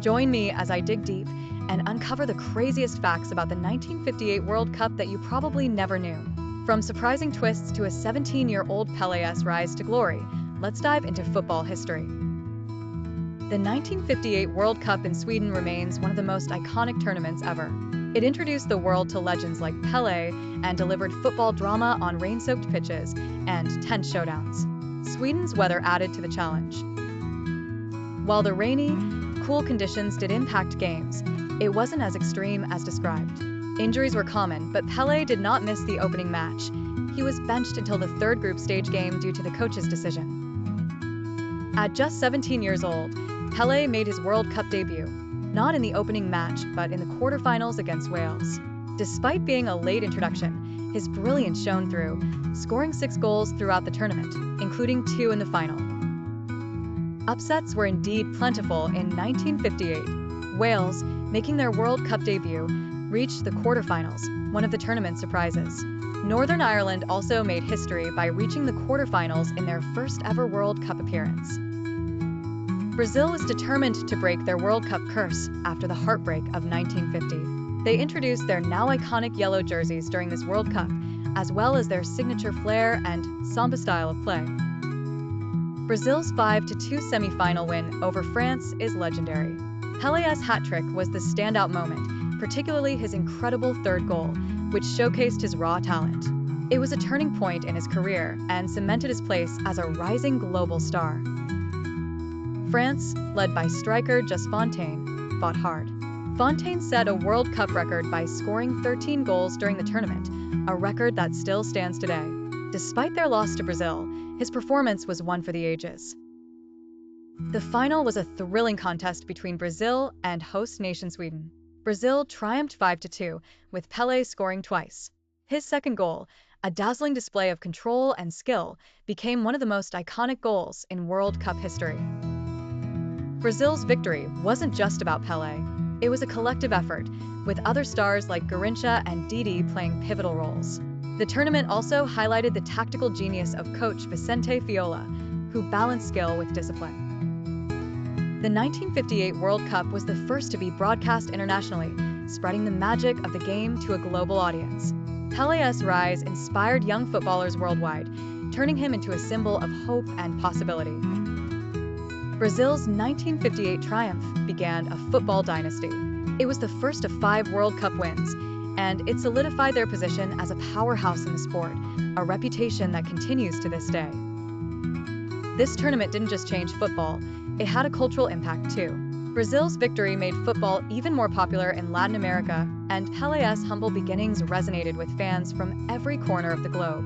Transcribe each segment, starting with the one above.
Join me as I dig deep and uncover the craziest facts about the 1958 World Cup that you probably never knew. From surprising twists to a 17-year-old Pellé's rise to glory, let's dive into football history. The 1958 World Cup in Sweden remains one of the most iconic tournaments ever. It introduced the world to legends like Pelé and delivered football drama on rain-soaked pitches and tense showdowns. Sweden's weather added to the challenge. While the rainy, cool conditions did impact games, it wasn't as extreme as described. Injuries were common, but Pelé did not miss the opening match. He was benched until the third group stage game due to the coach's decision. At just 17 years old, Pelé made his World Cup debut, not in the opening match, but in the quarterfinals against Wales. Despite being a late introduction, his brilliance shone through, scoring 6 goals throughout the tournament, including 2 in the final. Upsets were indeed plentiful in 1958. Wales, making their World Cup debut, reached the quarterfinals, one of the tournament's surprises. Northern Ireland also made history by reaching the quarterfinals in their first ever World Cup appearance. Brazil was determined to break their World Cup curse after the heartbreak of 1950. They introduced their now iconic yellow jerseys during this World Cup, as well as their signature flair and samba style of play. Brazil's 5-2 semi-final win over France is legendary. Pelé's hat-trick was the standout moment, particularly his incredible third goal, which showcased his raw talent. It was a turning point in his career and cemented his place as a rising global star. France, led by striker Just Fontaine, fought hard. Fontaine set a World Cup record by scoring 13 goals during the tournament, a record that still stands today. Despite their loss to Brazil, his performance was one for the ages. The final was a thrilling contest between Brazil and host nation Sweden. Brazil triumphed 5-2, with Pelé scoring twice. His second goal, a dazzling display of control and skill, became one of the most iconic goals in World Cup history. Brazil's victory wasn't just about Pelé. It was a collective effort, with other stars like Garrincha and Didi playing pivotal roles. The tournament also highlighted the tactical genius of coach Vicente Fiola, who balanced skill with discipline. The 1958 World Cup was the first to be broadcast internationally, spreading the magic of the game to a global audience. Pelé's rise inspired young footballers worldwide, turning him into a symbol of hope and possibility. Brazil's 1958 triumph began a football dynasty. It was the first of 5 World Cup wins, and it solidified their position as a powerhouse in the sport, a reputation that continues to this day. This tournament didn't just change football, it had a cultural impact too. Brazil's victory made football even more popular in Latin America, and Pelé's humble beginnings resonated with fans from every corner of the globe.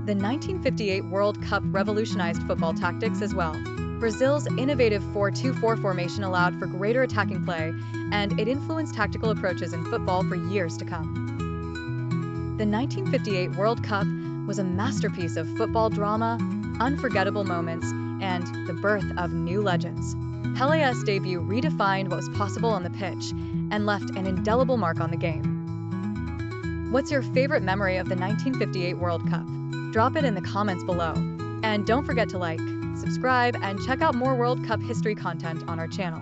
The 1958 World Cup revolutionized football tactics as well. Brazil's innovative 4-2-4 formation allowed for greater attacking play, and it influenced tactical approaches in football for years to come. The 1958 World Cup was a masterpiece of football drama, unforgettable moments, and the birth of new legends. Pelé's debut redefined what was possible on the pitch and left an indelible mark on the game. What's your favorite memory of the 1958 World Cup? Drop it in the comments below. And don't forget to like, subscribe, and check out more World Cup history content on our channel.